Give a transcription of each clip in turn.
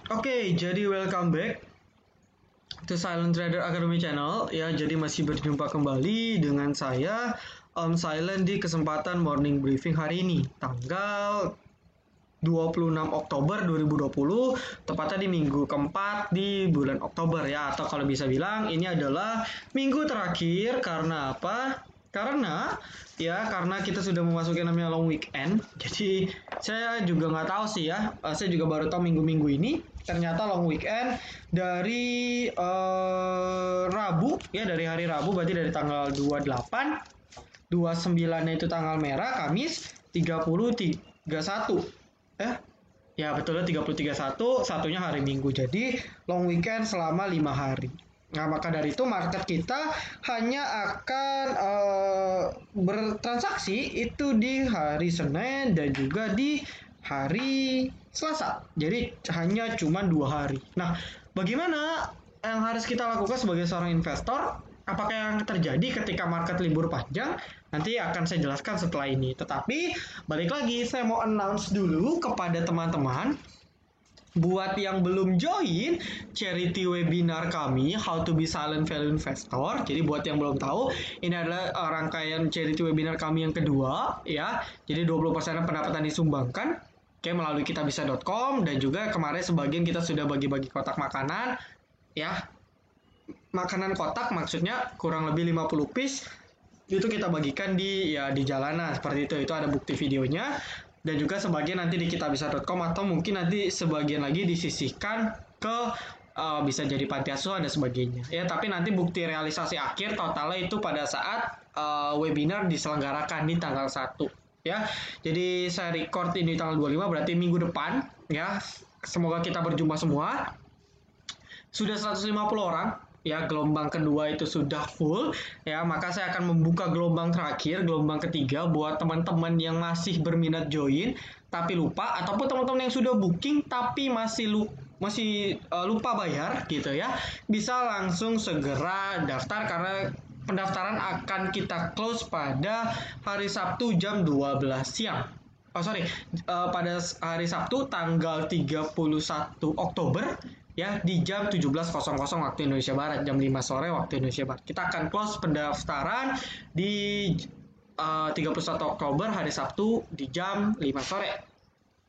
Oke, jadi welcome back to Silent Trader Academy channel ya. Jadi masih berjumpa kembali dengan saya Om Silent di kesempatan morning briefing hari ini, tanggal 26 Oktober 2020, tepatnya di minggu keempat di bulan Oktober ya, atau kalau bisa bilang ini adalah minggu terakhir. Karena apa? Karena kita sudah memasuki namanya long weekend. Jadi saya juga nggak tahu sih ya, saya juga baru tahu minggu-minggu ini ternyata long weekend dari Rabu ya, dari hari Rabu, berarti dari tanggal 28, 29-nya itu tanggal merah, Kamis 30, 31. Ya betulnya 30, 31, satunya hari Minggu. Jadi long weekend selama 5 hari. Nah, maka dari itu market kita hanya akan bertransaksi itu di hari Senin dan juga di hari Selasa. Jadi hanya cuma 2 hari. Nah, bagaimana yang harus kita lakukan sebagai seorang investor? Apakah yang terjadi ketika market libur panjang? Nanti akan saya jelaskan setelah ini. Tetapi balik lagi, saya mau announce dulu kepada teman-teman, buat yang belum join charity webinar kami How to be Silent Value Investor. Jadi buat yang belum tahu, ini adalah rangkaian charity webinar kami yang kedua ya. Jadi 20% pendapatan disumbangkan melalui kitabisa.com, dan juga kemarin sebagian kita sudah bagi-bagi kotak makanan ya. Makanan kotak maksudnya kurang lebih 50 piece itu kita bagikan di jalanan seperti itu. Itu ada bukti videonya, dan juga sebagian nanti di kitabisa.com, atau mungkin nanti sebagian lagi disisihkan ke bisa jadi panti asuhan dan sebagainya ya. Tapi nanti bukti realisasi akhir totalnya itu pada saat webinar diselenggarakan di tanggal 1 ya. Jadi saya record ini tanggal 25, berarti minggu depan ya. Semoga kita berjumpa semua. Sudah 150 orang ya, gelombang kedua itu sudah full ya. Maka saya akan membuka gelombang terakhir, gelombang ketiga, buat teman-teman yang masih berminat join tapi lupa, ataupun teman-teman yang sudah booking tapi masih lupa bayar gitu ya, bisa langsung segera daftar, karena pendaftaran akan kita close pada hari Sabtu jam 12 siang. Pada hari Sabtu tanggal 31 Oktober ya, di jam 17.00 waktu Indonesia Barat, jam 5 sore waktu Indonesia Barat. Kita akan close pendaftaran di 31 Oktober hari Sabtu di jam 5 sore.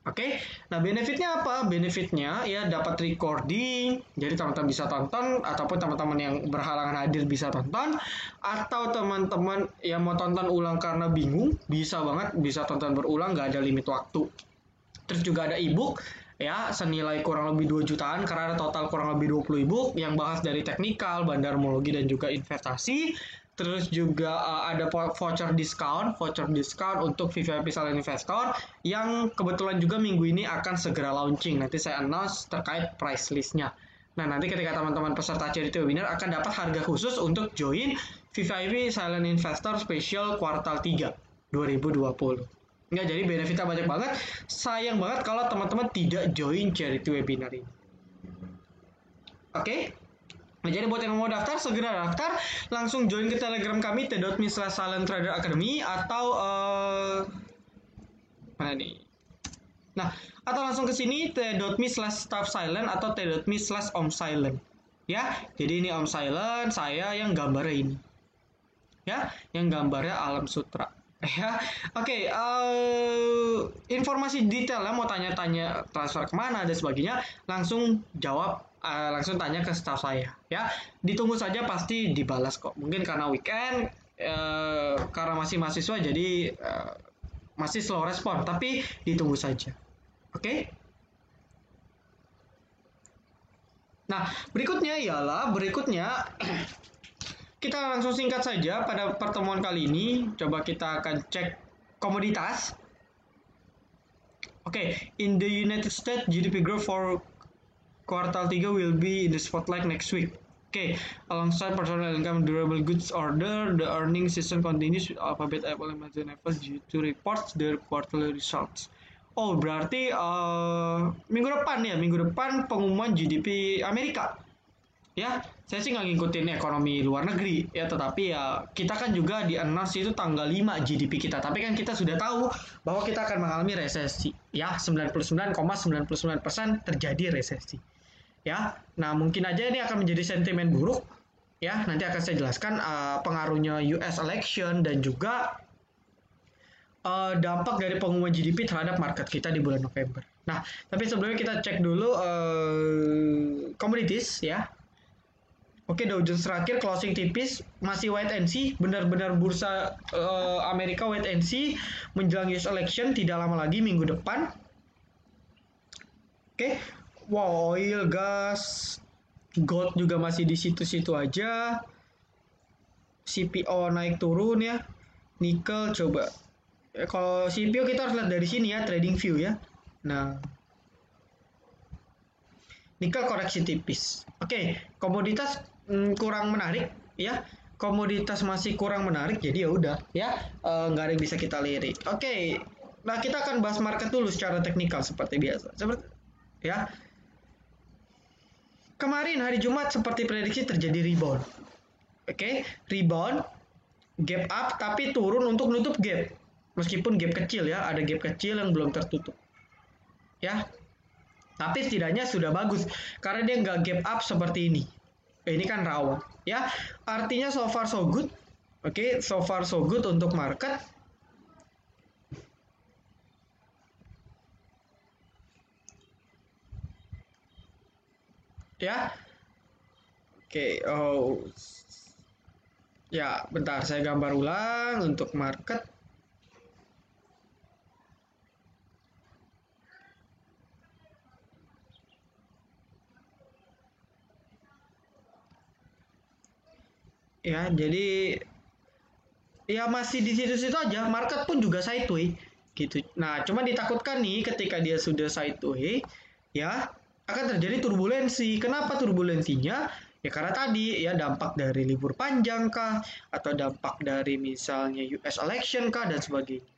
Oke, nah benefitnya apa? Benefitnya ya dapat recording, jadi teman-teman bisa tonton, ataupun teman-teman yang berhalangan hadir bisa tonton, atau teman-teman yang mau tonton ulang karena bingung, bisa banget, bisa tonton berulang, nggak ada limit waktu. Terus juga ada ebook ya, senilai kurang lebih 2 jutaan, karena ada total kurang lebih 20 ebook yang bahas dari teknikal, bandarmologi, dan juga investasi. Terus juga ada voucher discount untuk VVIP Silent Investor yang kebetulan juga minggu ini akan segera launching. Nanti saya announce terkait price listnya. Nah, nanti ketika teman-teman peserta charity webinar akan dapat harga khusus untuk join VVIP Silent Investor Special kuartal 3 2020. Nggak, jadi benefitnya banyak banget. Sayang banget kalau teman-teman tidak join charity webinar ini. Oke? Nah, jadi buat yang mau daftar, segera daftar. Langsung join ke Telegram kami t.me/silenttraderacademy, atau mana nih? Nah, atau langsung ke sini t.me/staffsilent atau t.me/omsilent. Ya, jadi ini Om Silent, saya yang gambarnya ini. Ya, yang gambarnya Alam Sutra. Ya, oke. Informasi detailnya, mau tanya-tanya transfer kemana dan sebagainya, langsung jawab, langsung tanya ke staff saya ya. Ditunggu saja, pasti dibalas kok. Mungkin karena weekend, karena masih mahasiswa, jadi masih slow respon, tapi ditunggu saja. Oke. Nah, berikutnya kita langsung singkat saja pada pertemuan kali ini. Coba kita akan cek komoditas. Oke, in the United States, GDP growth for kuartal 3 will be in the spotlight next week. Oke, alongside personal income, durable goods order, the earnings season continues with Alphabet, Apple, Amazon, Apple due to reports their quarterly results. Oh, berarti minggu depan pengumuman GDP Amerika. Ya, saya sih nggak ngikutin ekonomi luar negeri ya, tetapi ya kita kan juga di announce itu tanggal 5 GDP kita. Tapi kan kita sudah tahu bahwa kita akan mengalami resesi. Ya, 99,99% terjadi resesi. Ya, nah mungkin aja ini akan menjadi sentimen buruk. Ya, nanti akan saya jelaskan pengaruhnya US election dan juga dampak dari pengumuman GDP terhadap market kita di bulan November. Nah, tapi sebelumnya kita cek dulu commodities ya. Oke, Dow Jones terakhir closing tipis, masih wait and see, benar-benar bursa Amerika wait and see menjelang US election tidak lama lagi minggu depan. Oke, wow, oil, gas, gold juga masih di situ-situ aja. CPO naik turun ya, nikel coba. Kalau CPO kita harus lihat dari sini ya, trading view ya. Nah, nikel koreksi tipis. Oke, komoditas kurang menarik ya. Komoditas masih kurang menarik, jadi ya udah ya, nggak ada yang bisa kita lirik. Oke, nah kita akan bahas market dulu secara teknikal seperti biasa. Seperti ya. Kemarin hari Jumat seperti prediksi terjadi rebound. Oke, rebound, gap up tapi turun untuk menutup gap. Meskipun gap kecil ya, ada gap kecil yang belum tertutup. Ya, tapi setidaknya sudah bagus karena dia nggak gap up seperti ini. Ini kan rawan ya, artinya so far so good. Oke, so far so good untuk market ya. Oke, oh ya, bentar saya gambar ulang untuk market. Ya, jadi ya masih di situ-situ aja, market pun juga sideways gitu. Nah, cuma ditakutkan nih ketika dia sudah sideways ya akan terjadi turbulensi. Kenapa turbulensinya? Ya karena tadi ya dampak dari libur panjang kah atau dampak dari misalnya US election kah dan sebagainya.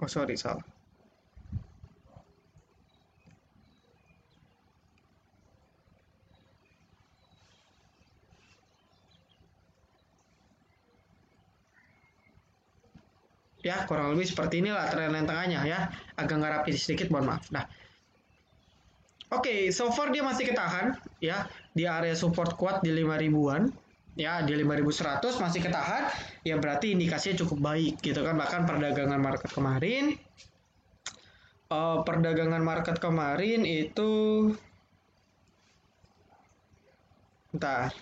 Oh, sorry, salah. Ya, kurang lebih seperti inilah trendline tengahnya ya. Agak nggak rapi sedikit, mohon maaf. Nah, oke, so far dia masih ketahan ya di area support kuat di 5 ribuan. Ya, di 5.100 masih ketahan, ya berarti indikasinya cukup baik gitu kan. Bahkan perdagangan market kemarin itu bentar.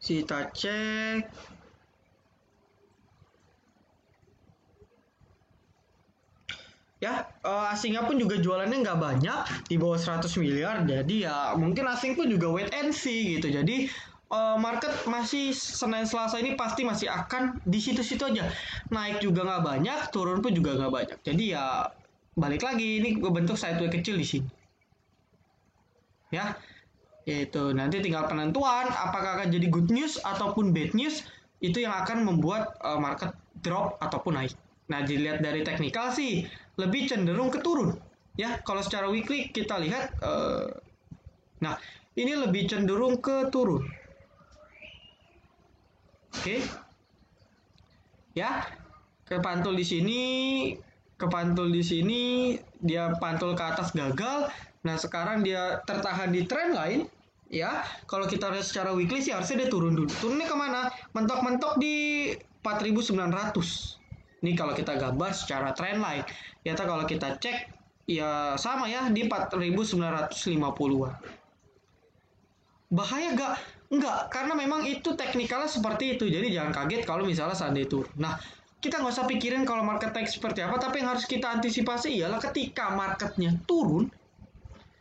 Kita cek. Ya, asingnya pun juga jualannya nggak banyak, di bawah 100 miliar. Jadi ya mungkin asing pun juga wait and see gitu. Jadi market masih Senin Selasa ini pasti masih akan di situ-situ aja. Naik juga nggak banyak, turun pun juga nggak banyak. Jadi ya balik lagi ini bentuk sideways kecil di sini. Ya, yaitu nanti tinggal penentuan apakah akan jadi good news ataupun bad news, itu yang akan membuat market drop ataupun naik. Nah, dilihat dari teknikal sih lebih cenderung ke turun ya. Kalau secara weekly kita lihat nah ini lebih cenderung ke turun. Oke ya, kepantul di sini dia pantul ke atas gagal. Nah, sekarang dia tertahan di trend line ya. Kalau kita lihat secara weekly sih harusnya dia turun dulu. Turunnya kemana? Mentok-mentok di 4.900. Ini kalau kita gambar secara trend line. Ternyata kalau kita cek ya sama ya di 4.950-an. Bahaya gak? Enggak, karena memang itu teknikalnya seperti itu. Jadi jangan kaget kalau misalnya seandainya turun. Nah, kita nggak usah pikirin kalau market naik seperti apa, tapi yang harus kita antisipasi ialah ketika marketnya turun,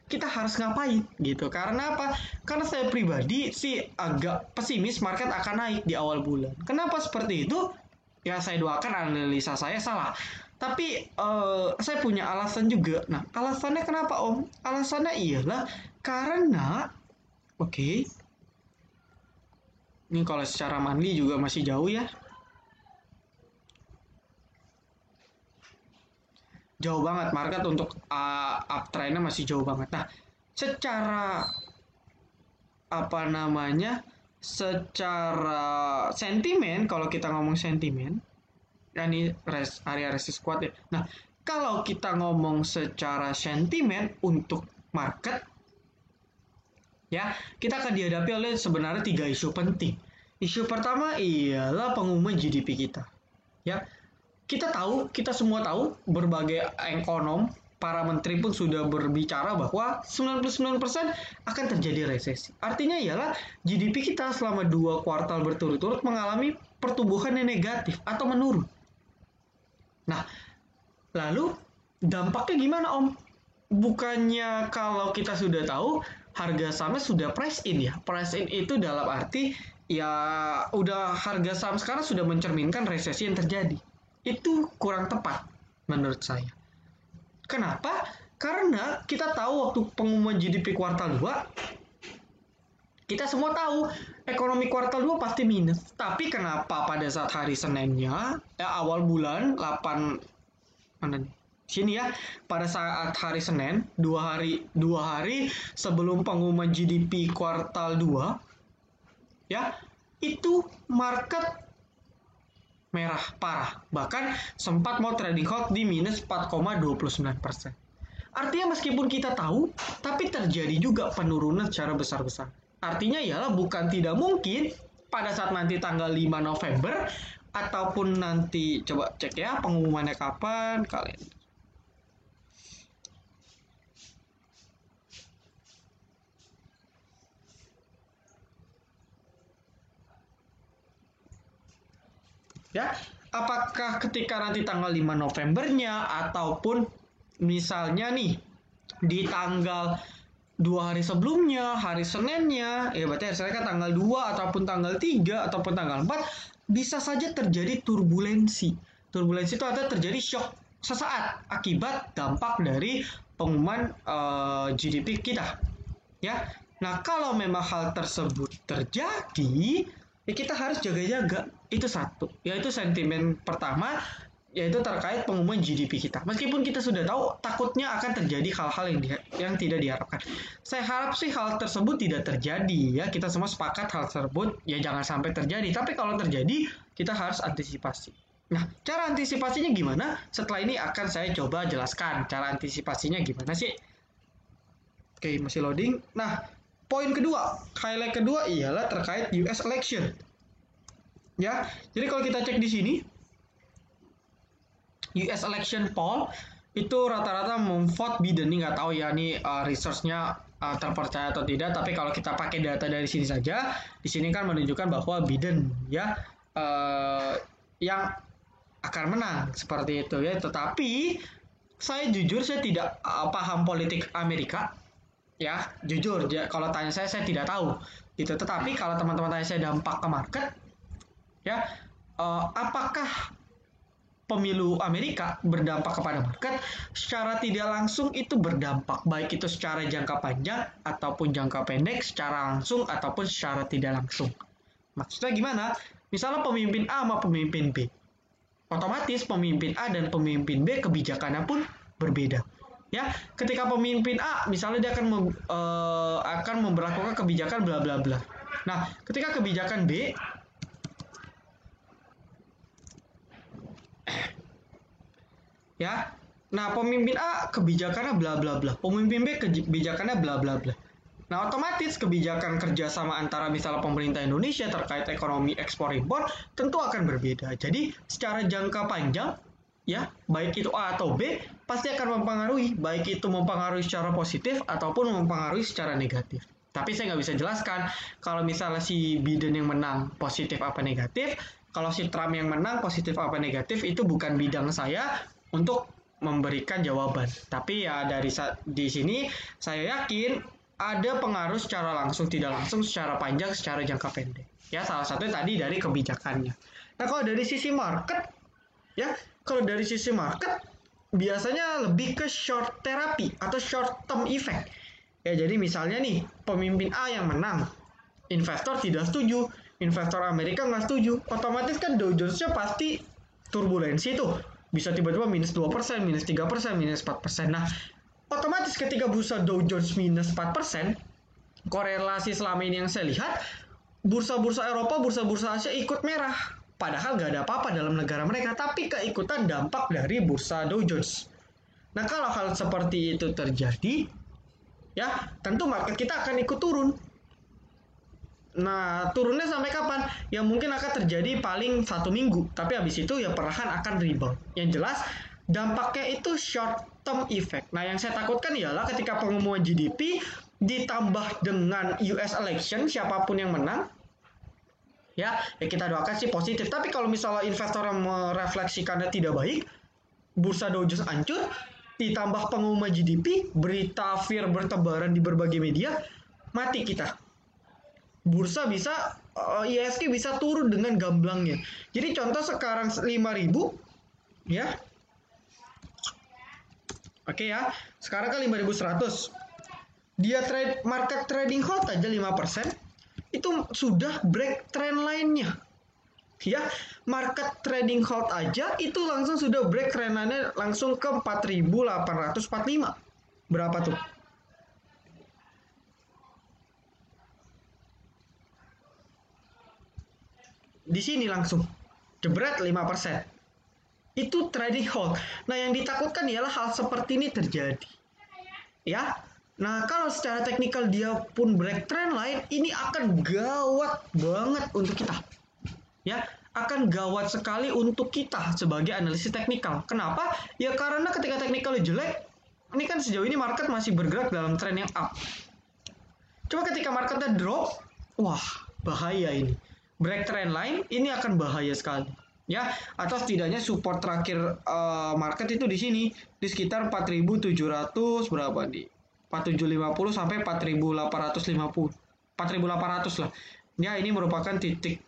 kita harus ngapain gitu. Karena apa? Karena saya pribadi sih agak pesimis market akan naik di awal bulan. Kenapa seperti itu? Ya saya doakan analisa saya salah. Tapi saya punya alasan juga. Nah, alasannya kenapa Om? Alasannya ialah karena oke, Ini kalau secara monthly juga masih jauh ya. Jauh banget market untuk uptrendnya masih jauh banget. Nah, secara apa namanya? Secara sentimen, kalau kita ngomong sentimen, ini area resist kuat ya. Nah, kalau kita ngomong secara sentimen untuk market, ya kita akan dihadapi oleh sebenarnya 3 isu penting. Isu pertama ialah pengumuman GDP kita. Ya, kita semua tahu, berbagai ekonom, para menteri pun sudah berbicara bahwa 99% akan terjadi resesi. Artinya ialah GDP kita selama 2 kuartal berturut-turut mengalami pertumbuhan yang negatif atau menurun. Nah, lalu dampaknya gimana Om? Bukannya kalau kita sudah tahu harga sahamnya sudah price in ya. Price in itu dalam arti ya udah harga saham sekarang sudah mencerminkan resesi yang terjadi. Itu kurang tepat menurut saya. Kenapa? Karena kita tahu waktu pengumuman GDP kuartal 2, kita semua tahu ekonomi kuartal 2 pasti minus. Tapi kenapa pada saat hari Seninnya, awal bulan 8 mana nih? Sini ya, pada saat hari Senin, dua hari sebelum pengumuman GDP kuartal 2, ya, itu market merah parah, bahkan sempat mau trading halt di minus 4,29%. Artinya meskipun kita tahu, tapi terjadi juga penurunan secara besar-besar. Artinya ialah bukan tidak mungkin pada saat nanti tanggal 5 November ataupun nanti coba cek ya pengumumannya kapan kalian. Ya, apakah ketika nanti tanggal 5 Novembernya ataupun misalnya nih di tanggal 2 hari sebelumnya, hari Seninnya, ya berarti hari Senin kan tanggal 2 ataupun tanggal 3 ataupun tanggal 4 bisa saja terjadi turbulensi. Turbulensi itu ada terjadi shock sesaat akibat dampak dari pengumuman GDP kita. Ya. Nah, kalau memang hal tersebut terjadi, ya kita harus jaga-jaga. Itu satu, yaitu sentimen pertama, yaitu terkait pengumuman GDP kita. Meskipun kita sudah tahu takutnya akan terjadi hal-hal yang tidak diharapkan. Saya harap sih hal tersebut tidak terjadi ya. Kita semua sepakat hal tersebut ya jangan sampai terjadi. Tapi kalau terjadi kita harus antisipasi. Nah, cara antisipasinya gimana? Setelah ini akan saya coba jelaskan cara antisipasinya gimana sih. Oke, masih loading. Nah, poin kedua, highlight kedua ialah terkait US election. Ya, jadi kalau kita cek di sini, US election poll itu rata-rata memvote Biden. Ini nggak tahu ya, ini resource-nya terpercaya atau tidak. Tapi kalau kita pakai data dari sini saja, di sini kan menunjukkan bahwa Biden ya yang akan menang seperti itu ya. Tetapi saya jujur saya tidak paham politik Amerika. Ya, jujur, kalau tanya saya tidak tahu gitu. Tetapi kalau teman-teman tanya saya dampak ke market, ya, apakah pemilu Amerika berdampak kepada market? Secara tidak langsung itu berdampak, baik itu secara jangka panjang ataupun jangka pendek, secara langsung ataupun secara tidak langsung. Maksudnya gimana? Misalnya pemimpin A sama pemimpin B, otomatis pemimpin A dan pemimpin B kebijakannya pun berbeda. Ya, ketika pemimpin A misalnya dia akan memberlakukan kebijakan bla bla bla. Nah, ketika kebijakan B ya, nah pemimpin A kebijakannya bla bla bla, pemimpin B kebijakannya bla bla bla. Nah, otomatis kebijakan kerjasama antara misalnya pemerintah Indonesia terkait ekonomi ekspor impor tentu akan berbeda. Jadi secara jangka panjang ya, baik itu A atau B pasti akan mempengaruhi, baik itu mempengaruhi secara positif ataupun mempengaruhi secara negatif. Tapi saya nggak bisa jelaskan kalau misalnya si Biden yang menang positif apa negatif, kalau si Trump yang menang positif apa negatif, itu bukan bidang saya untuk memberikan jawaban. Tapi ya di sini saya yakin ada pengaruh secara langsung tidak langsung, secara panjang, secara jangka pendek. Ya, salah satu tadi dari kebijakannya. Nah, kalau dari sisi market, ya, kalau dari sisi market biasanya lebih ke short therapy atau short term effect. Ya, jadi misalnya nih, pemimpin A yang menang, investor tidak setuju. investor Amerika nggak setuju, otomatis kan Dow Jones-nya pasti turbulensi tuh. Bisa tiba-tiba minus 2%, minus 3%, minus 4%. Nah, otomatis ketika bursa Dow Jones minus 4%, korelasi selama ini yang saya lihat, bursa-bursa Eropa, bursa-bursa Asia ikut merah. Padahal nggak ada apa-apa dalam negara mereka, tapi keikutan dampak dari bursa Dow Jones. Nah, kalau hal seperti itu terjadi, ya tentu market kita akan ikut turun. Nah, turunnya sampai kapan? Ya mungkin akan terjadi paling 1 minggu, tapi habis itu ya perlahan akan rebound. Yang jelas, dampaknya itu short term effect. Nah, yang saya takutkan ialah ketika pengumuman GDP ditambah dengan US election, siapapun yang menang, ya kita doakan sih positif. Tapi kalau misalnya investor yang merefleksikannya tidak baik, bursa Dow Jones hancur, ditambah pengumuman GDP, berita fear bertebaran di berbagai media, mati kita. Bursa bisa, IHSG bisa turun dengan gamblangnya. Jadi contoh sekarang 5.000, ya. Oke ya, sekarang kan 5.100. Dia market trading halt aja 5%, itu sudah break trend line-nya. Ya, market trading halt aja itu langsung sudah break trend line-nya langsung ke 4.845. Berapa tuh? Di sini langsung jebret 5%. Itu trading halt. Nah, yang ditakutkan ialah hal seperti ini terjadi. Ya. Nah, kalau secara teknikal dia pun break trend line, ini akan gawat banget untuk kita. Ya, akan gawat sekali untuk kita sebagai analisis teknikal. Kenapa? Ya karena ketika teknikalnya jelek, ini kan sejauh ini market masih bergerak dalam tren yang up. Coba ketika marketnya drop, wah, bahaya ini. Break trend line ini akan bahaya sekali, ya. Atau setidaknya support terakhir market itu di sini di sekitar 4.700 berapa di 4.750 sampai 4.850, 4.800 lah. Ya, ini merupakan titik,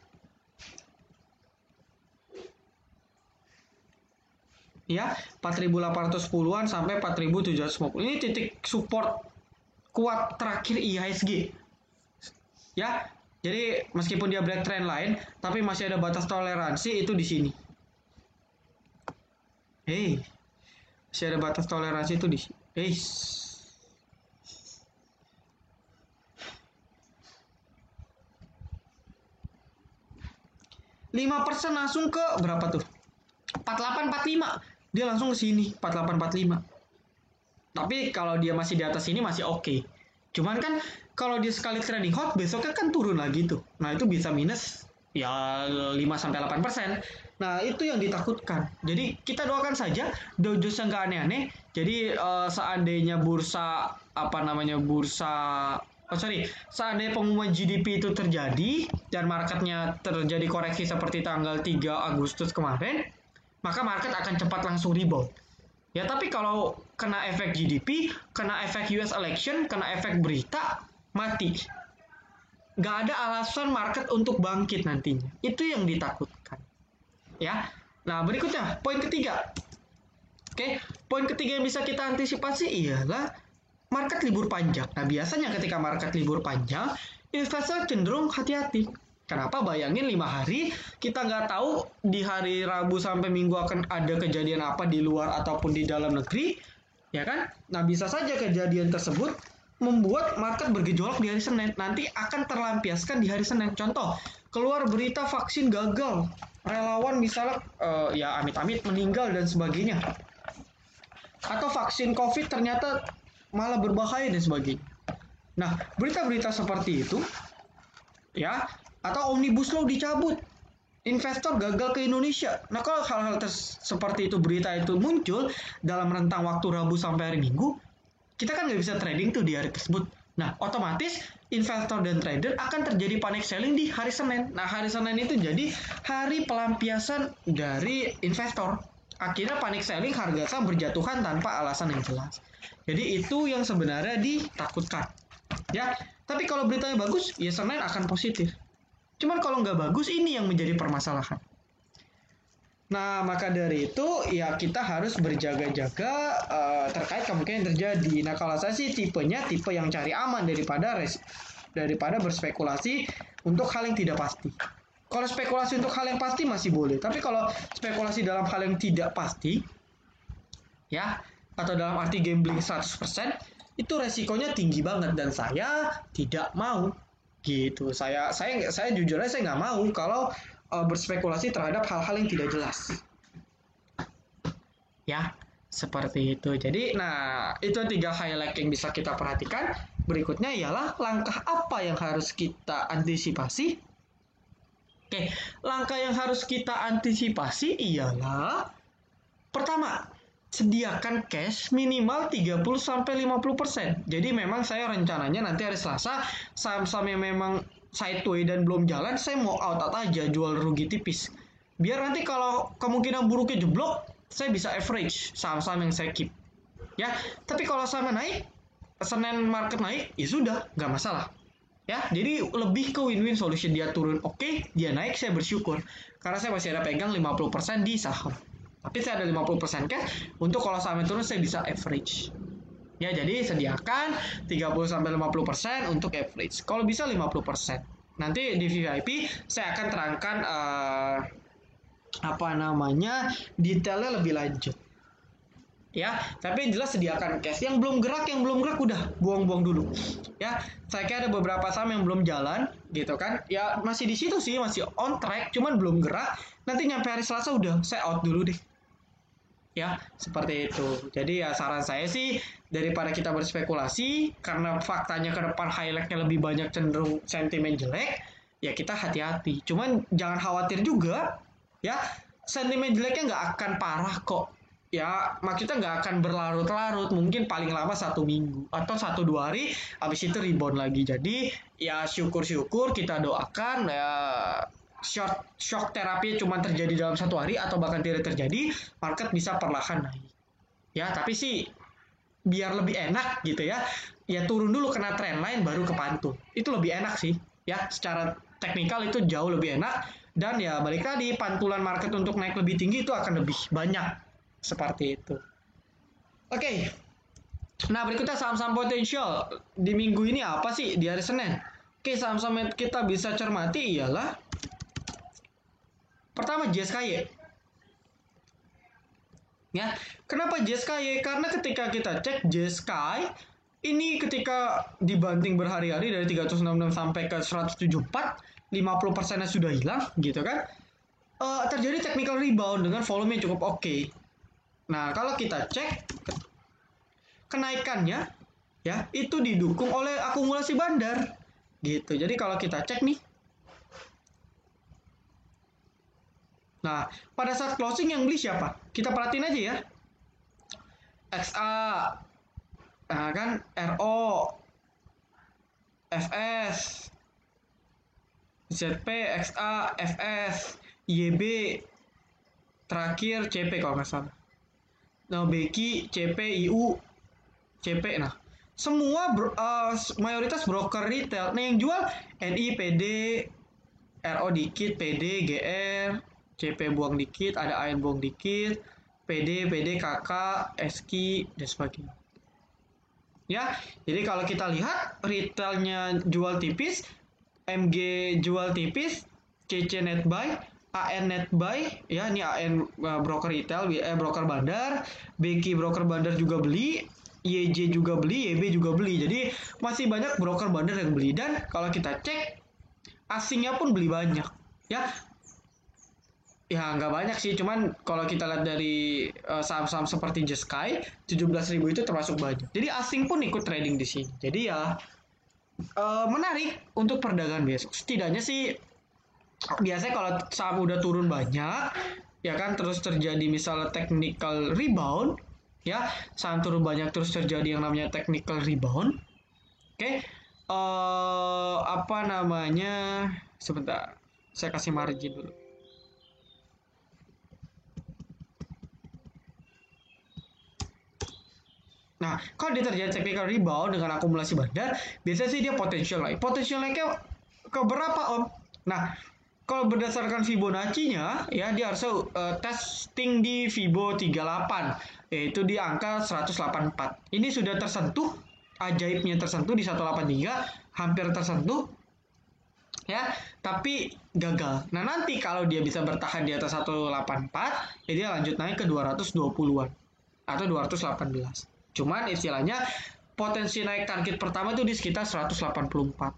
ya, 4.810-an sampai 4.750. Ini titik support kuat terakhir IHSG. Ya. Jadi meskipun dia break trend line, tapi masih ada batas toleransi itu di sini. Masih ada batas toleransi itu di sini. 5% langsung ke berapa tuh? 4845. Dia langsung ke sini 4845. Tapi kalau dia masih di atas ini masih oke. Cuman kan kalau dia sekali trading hot, besoknya kan turun lagi tuh. Nah, itu bisa minus ya 5-8%. Nah, itu yang ditakutkan. Jadi kita doakan saja Dow Jones yang nggak aneh-aneh. Jadi seandainya seandainya pengumuman GDP itu terjadi dan marketnya terjadi koreksi seperti tanggal 3 Agustus kemarin, maka market akan cepat langsung rebound. Ya, tapi kalau kena efek GDP, kena efek US election, kena efek berita, mati. Nggak ada alasan market untuk bangkit nantinya. Itu yang ditakutkan. Ya. Nah, berikutnya, poin ketiga. Oke, poin ketiga yang bisa kita antisipasi ialah market libur panjang. Nah, biasanya ketika market libur panjang, investor cenderung hati-hati. Kenapa? Bayangin 5 hari, kita nggak tahu di hari Rabu sampai Minggu akan ada kejadian apa di luar ataupun di dalam negeri, ya kan? Nah, bisa saja kejadian tersebut membuat market bergejolak di hari Senin. Nanti akan terlampiaskan di hari Senin. Contoh, keluar berita vaksin gagal, relawan misalnya, ya amit-amit meninggal dan sebagainya. Atau vaksin COVID ternyata malah berbahaya dan sebagainya. Nah, berita-berita seperti itu, ya, atau Omnibus Law dicabut, investor gagal ke Indonesia. Nah, kalau hal-hal seperti itu, berita itu muncul dalam rentang waktu Rabu sampai hari Minggu, kita kan nggak bisa trading tuh di hari tersebut. Nah, otomatis investor dan trader akan terjadi panic selling di hari Senin. Nah, hari Senin itu jadi hari pelampiasan dari investor. Akhirnya panic selling, harga saham berjatuhan tanpa alasan yang jelas. Jadi itu yang sebenarnya ditakutkan. Ya, tapi kalau beritanya bagus, ya Senin akan positif. Cuman kalau nggak bagus, ini yang menjadi permasalahan. Nah, maka dari itu, ya kita harus berjaga-jaga terkait kemungkinan yang terjadi. Nah, kalau saya sih tipenya tipe yang cari aman daripada daripada berspekulasi untuk hal yang tidak pasti. Kalau spekulasi untuk hal yang pasti masih boleh, tapi kalau spekulasi dalam hal yang tidak pasti, ya, atau dalam arti gambling 100%, itu resikonya tinggi banget dan saya tidak mau. Gitu. Saya jujur aja saya nggak mau kalau berspekulasi terhadap hal-hal yang tidak jelas. Ya, seperti itu. Jadi, nah, itu 3 highlight yang bisa kita perhatikan. Berikutnya ialah langkah apa yang harus kita antisipasi. Oke, langkah yang harus kita antisipasi ialah pertama, sediakan cash minimal 30-50%. Jadi memang saya rencananya nanti hari Selasa, saham-saham yang memang sideway dan belum jalan, saya mau out aja, jual rugi tipis. Biar nanti kalau kemungkinan buruknya jeblok, saya bisa average saham-saham yang saya keep. Ya, tapi kalau saham naik, Senin market naik, ya sudah, nggak masalah. Ya, jadi lebih ke win-win solution. Dia turun, oke, dia naik, saya bersyukur. Karena saya masih ada pegang 50% di saham. Tapi saya ada 50% cash, untuk kalau sahamnya turun, saya bisa average. Ya, jadi sediakan 30-50% untuk average. Kalau bisa 50%. Nanti di VIP, saya akan terangkan detailnya lebih lanjut. Ya, tapi jelas sediakan cash. Yang belum gerak udah buang-buang dulu. Ya, saya kira ada beberapa saham yang belum jalan, gitu kan? Ya masih di situ sih, masih on track, cuman belum gerak. Nanti nyampe hari Selasa udah saya out dulu deh. Ya, seperti itu. Jadi ya saran saya sih daripada kita berspekulasi karena faktanya ke depan highlight-nya lebih banyak cenderung sentimen jelek, ya kita hati-hati. Cuman jangan khawatir juga, ya sentimen jeleknya nggak akan parah kok. Ya maksudnya nggak akan berlarut-larut, mungkin paling lama 1 minggu atau 1-2 hari, habis itu rebound lagi. Jadi ya syukur-syukur kita doakan ya shock terapi cuma terjadi dalam 1 hari atau bahkan tidak terjadi, market bisa perlahan naik. Ya tapi sih biar lebih enak gitu ya, ya turun dulu kena trendline baru ke pantul. Itu lebih enak sih. Ya secara teknikal itu jauh lebih enak dan ya balik lagi pantulan market untuk naik lebih tinggi itu akan lebih banyak. Seperti itu. Oke. Nah, berikutnya saham-saham potensial di minggu ini apa sih di hari Senin? Oke, saham-saham yang kita bisa cermati ialah pertama JSKY. Ya, kenapa JSKY? Karena ketika kita cek JSKY ini ketika dibanting berhari-hari dari 366 sampai ke 174, 50%-nya sudah hilang gitu kan. Terjadi technical rebound dengan volume yang cukup oke. Nah, kalau kita cek kenaikannya ya, itu didukung oleh akumulasi bandar. Gitu. Jadi kalau kita cek nih. Nah, pada saat closing yang beli siapa? Kita perhatiin aja ya. XA nah kan RO FS ZP XA FS YB terakhir CP kalau nggak salah. Nah, Beki, CP, IU, CP. Nah, semua mayoritas broker retail. Nah, yang jual NI, PD, RO dikit, PD, GR, CP buang dikit, ada AN buang dikit, PD, KK, SKI, dan sebagainya. Ya, jadi kalau kita lihat retailnya jual tipis, MG jual tipis, CC net buy, AN net buy, ya ini AN broker retail, broker bandar, BK broker bandar juga beli, YJ juga beli, YB juga beli. Jadi masih banyak broker bandar yang beli dan kalau kita cek asingnya pun beli banyak, ya. Ya nggak banyak sih, cuman kalau kita lihat dari saham-saham seperti JSKY 17.000 itu termasuk banyak. Jadi asing pun ikut trading di sini. Jadi ya menarik untuk perdagangan besok. Setidaknya sih biasanya kalau saham udah turun banyak ya kan terus terjadi misalnya technical rebound ya, saham turun banyak terus terjadi yang namanya technical rebound. Oke. Sebentar saya kasih margin dulu. Nah, kalau dia terjadi technical rebound dengan akumulasi bandar, biasanya sih dia potential naik. Potential naiknya ke berapa, Om? Nah, kalau berdasarkan Fibonacci-nya, ya dia harus testing di Fibo 38, yaitu di angka 184. Ini sudah tersentuh, ajaibnya tersentuh di 183, hampir tersentuh ya, tapi gagal. Nah, nanti kalau dia bisa bertahan di atas 184, ya dia lanjut naik ke 220-an atau 218. Cuman istilahnya potensi naik target pertama itu di sekitar 184.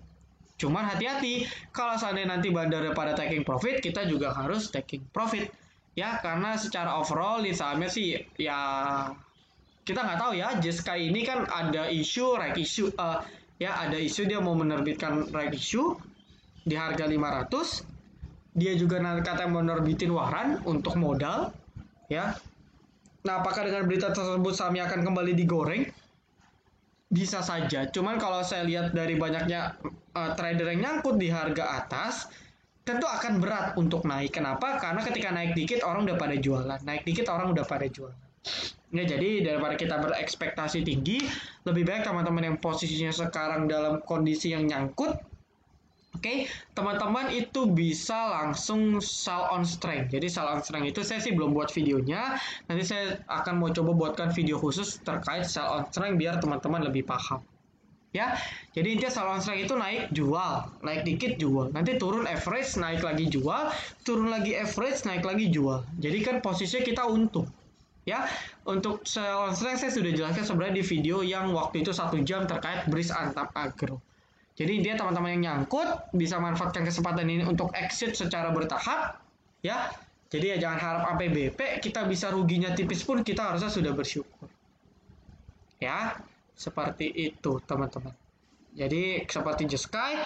Cuman hati-hati, kalau seandainya nanti bandara pada taking profit, kita juga harus taking profit. Ya, karena secara overall di sahamnya sih, ya kita nggak tahu ya, Jeskai ini kan ada isu, right issue, ya ada isu dia mau menerbitkan right issue di harga 500. Dia juga nanti katanya mau menerbitin waran untuk modal, ya. Nah, apakah dengan berita tersebut sahamnya akan kembali digoreng? Bisa saja, cuman kalau saya lihat dari banyaknya trader yang nyangkut di harga atas, tentu akan berat untuk naik. Kenapa? Karena ketika naik dikit orang udah pada jualan, naik dikit orang udah pada jualan. Ya, jadi daripada kita berekspektasi tinggi, lebih baik teman-teman yang posisinya sekarang dalam kondisi yang nyangkut, oke, teman-teman itu bisa langsung sell on strength. Jadi sell on strength itu saya sih belum buat videonya. Nanti saya akan mau coba buatkan video khusus terkait sell on strength biar teman-teman lebih paham. Ya, jadi intinya sell on strength itu naik jual, naik dikit jual, nanti turun average naik lagi jual, turun lagi average naik lagi jual. Jadi kan posisinya kita untung. Ya, untuk sell on strength saya sudah jelaskan sebenarnya di video yang waktu itu 1 jam terkait Breeze Antap Agro. Jadi dia teman-teman yang nyangkut bisa manfaatkan kesempatan ini untuk exit secara bertahap, ya. Jadi ya jangan harap sampai BP, kita bisa ruginya tipis pun kita harusnya sudah bersyukur. Ya, seperti itu teman-teman. Jadi seperti Jeskai,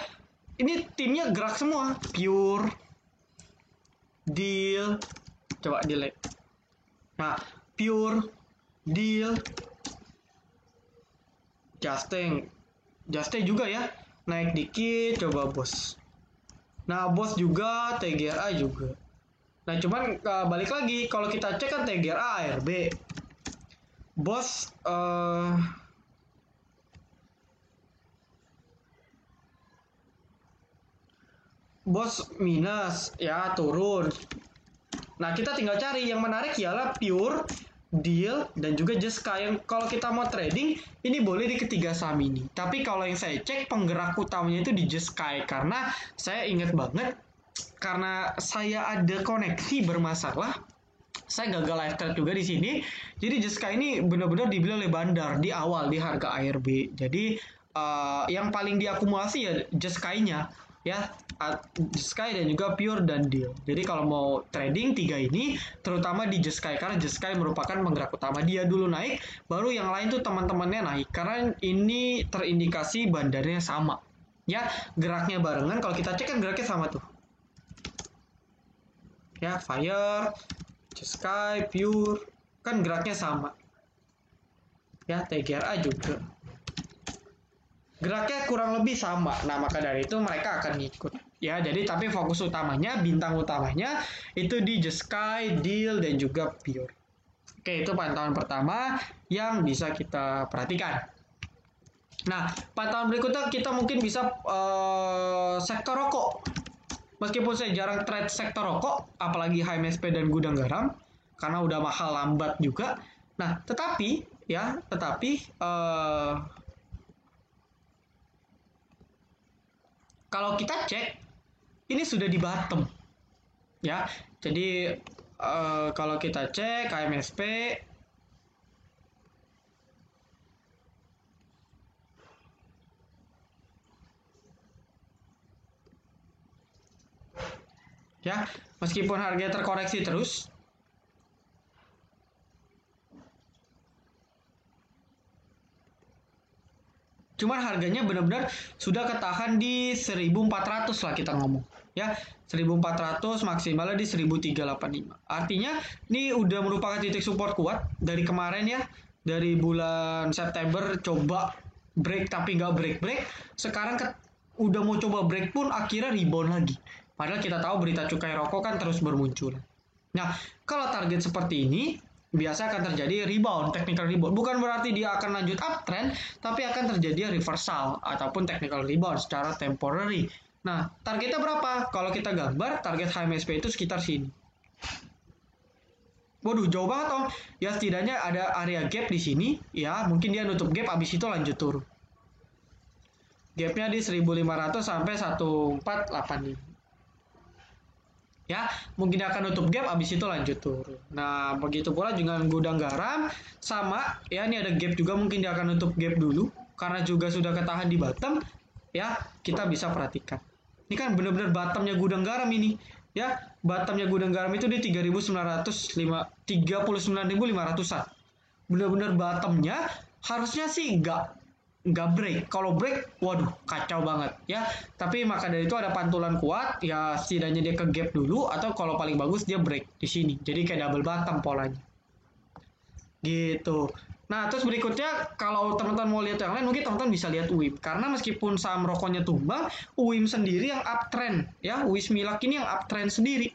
ini timnya gerak semua, Pure, Deal, coba delete. Nah, Pure, Deal, Juste juga ya. Naik dikit, coba BOS. Nah, BOS juga, TGRA juga. Nah, cuman balik lagi, kalau kita cek kan TGRA ARB. BOS BOS minus, ya turun. Nah, kita tinggal cari yang menarik ialah Pure, Deal, dan juga Jeskai. Yang kalau kita mau trading, ini boleh di ketiga saham ini. Tapi kalau yang saya cek, penggerak utamanya itu di Jeskai. Karena saya ingat banget, karena saya ada koneksi bermasalah, saya gagal live trade juga di sini. Jadi Jeskai ini benar-benar dibeli oleh bandar di awal, di harga ARB. Jadi yang paling diakumulasi ya Jeskai-nya. Ya, Jeskai dan juga Pure dan Deal. Jadi kalau mau trading 3 ini, terutama di Jeskai, karena Jeskai merupakan penggerak utama. Dia dulu naik, baru yang lain tuh teman-temannya naik. Karena ini terindikasi bandarnya sama. Ya, geraknya barengan. Kalau kita cek kan geraknya sama tuh. Ya, Fire, Jeskai, Pure, kan geraknya sama. Ya, TGRA juga. Geraknya kurang lebih sama. Nah, maka dari itu mereka akan ngikut. Ya, jadi tapi fokus utamanya, bintang utamanya itu di Jeskai, Deal, dan juga Pure. Oke, itu pantauan pertama yang bisa kita perhatikan. Nah, pantauan berikutnya kita mungkin bisa sektor rokok. Meskipun saya jarang trade sektor rokok, apalagi HMSP dan gudang garam, karena udah mahal lambat juga. Nah, tetapi kalau kita cek, ini sudah di bottom, ya. Jadi kalau kita cek KMSP, ya, meskipun harganya terkoreksi terus, cuman harganya benar-benar sudah ketahan di 1400 lah kita ngomong. Ya, 1400 maksimalnya di 1385. Artinya ini udah merupakan titik support kuat dari kemarin ya. Dari bulan September coba break tapi nggak break-break. Sekarang udah mau coba break pun akhirnya rebound lagi. Padahal kita tahu berita cukai rokok kan terus bermunculan. Nah, kalau target seperti ini biasa akan terjadi rebound, technical rebound. Bukan berarti dia akan lanjut uptrend, tapi akan terjadi reversal ataupun technical rebound secara temporary. Nah, targetnya berapa? Kalau kita gambar, target HMSP itu sekitar sini. Waduh, jauh banget om. Ya setidaknya ada area gap di sini, ya mungkin dia nutup gap, abis itu lanjut turun. Gapnya di 1500 sampai 1485. Ya, mungkin dia akan nutup gap, habis itu lanjut turun. Nah, begitu pula dengan gudang garam, sama ya, ini ada gap juga, mungkin dia akan nutup gap dulu karena juga sudah ketahan di bottom. Ya, kita bisa perhatikan. Ini kan benar-benar bottomnya gudang garam ini. Ya, bottomnya gudang garam itu di 39.500-an. Benar-benar bottomnya, harusnya sih nggak break. Kalau break, waduh, kacau banget ya. Tapi maka dari itu ada pantulan kuat, ya setidaknya dia ke gap dulu, atau kalau paling bagus dia break di sini. Jadi kayak double bottom polanya. Gitu. Nah, terus berikutnya kalau teman-teman mau lihat yang lain, mungkin teman-teman bisa lihat UIM. Karena meskipun saham rokoknya tumbang, UIM sendiri yang uptrend ya. Wismilak ini yang uptrend sendiri.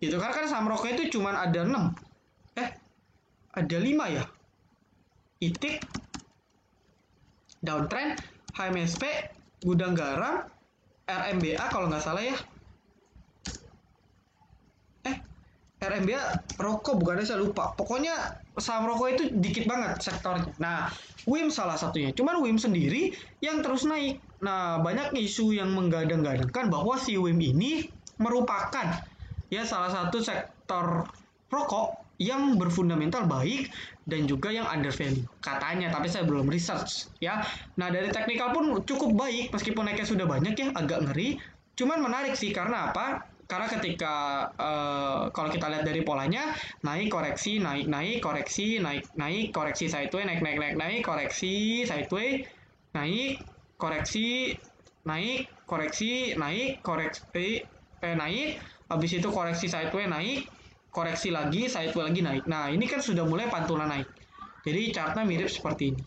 Gitu. Karena kan saham rokok itu cuma ada 6. Ada 5 ya. Itik, downtrend, HMSP, gudang garam, RMBA kalau nggak salah ya. RMBA rokok bukannya, saya lupa. Pokoknya saham rokok itu dikit banget sektornya. Nah, WIM salah satunya. Cuman WIM sendiri yang terus naik. Nah, banyak isu yang menggadang-gadangkan bahwa si WIM ini merupakan ya salah satu sektor rokok yang berfundamental baik dan juga yang under value katanya, tapi saya belum research ya. Nah, dari teknikal pun cukup baik meskipun naiknya sudah banyak ya, agak ngeri. Cuman menarik sih, karena apa? Karena ketika kalau kita lihat dari polanya, naik koreksi, naik koreksi, naik koreksi sideways, naik koreksi sideways, naik koreksi, naik koreksi, naik habis itu koreksi sideways, naik koreksi lagi, sideways lagi, naik. Nah, ini kan sudah mulai pantulan naik. Jadi chartnya mirip seperti ini.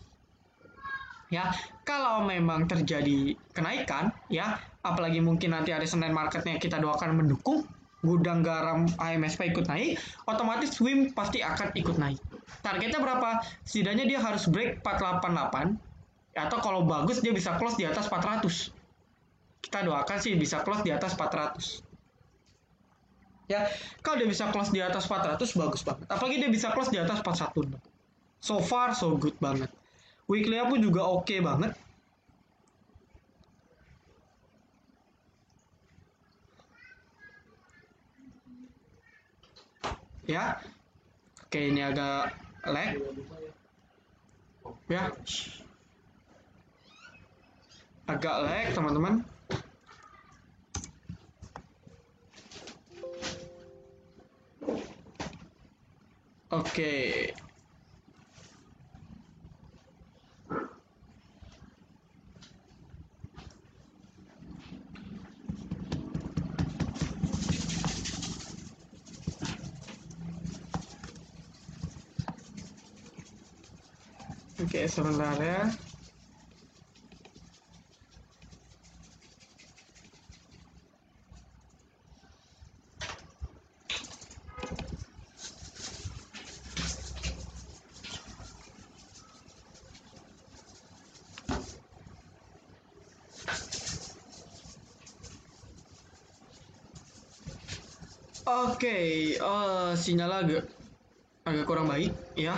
Ya, kalau memang terjadi kenaikan ya, apalagi mungkin nanti hari Senin marketnya kita doakan mendukung, gudang garam AMSP ikut naik, otomatis WIM pasti akan ikut naik. Targetnya berapa? Setidaknya dia harus break 488, atau kalau bagus dia bisa close di atas 400. Kita doakan sih bisa close di atas 400. Ya, kalau dia bisa close di atas 400 bagus banget. Apalagi dia bisa close di atas 416. So far so good banget. Weekly pun juga oke banget. Ya. Oke, ini agak lag. Ya. Agak lag, teman-teman. Oke. Oke, sebentar ya. Oke, sinyal agak kurang baik ya.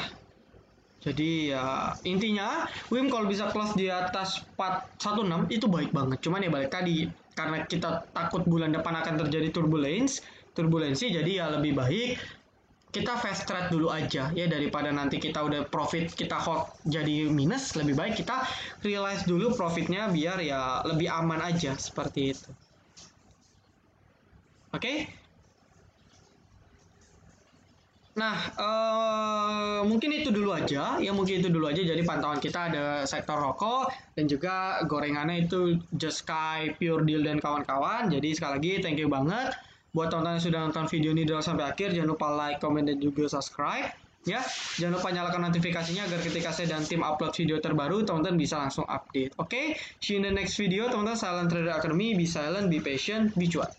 Jadi ya intinya WIM kalau bisa close di atas 416 itu baik banget. Cuman ya balik tadi, karena kita takut bulan depan akan terjadi turbulensi, jadi ya lebih baik kita fast trade dulu aja ya, daripada nanti kita udah profit kita hold jadi minus. Lebih baik kita realize dulu profitnya biar ya lebih aman aja, seperti itu. Oke? Nah, mungkin itu dulu aja. Ya, mungkin itu dulu aja. Jadi pantauan kita ada sektor rokok dan juga gorengannya itu Just Sky, Pure Deal, dan kawan-kawan. Jadi sekali lagi thank you banget buat teman-teman yang sudah nonton video ini dari sampai akhir. Jangan lupa like, comment, dan juga subscribe. Ya, jangan lupa nyalakan notifikasinya agar ketika saya dan tim upload video terbaru, teman-teman bisa langsung update. Oke, see you in the next video, teman-teman. Silent Trader Academy, be silent, be patient, be cuan.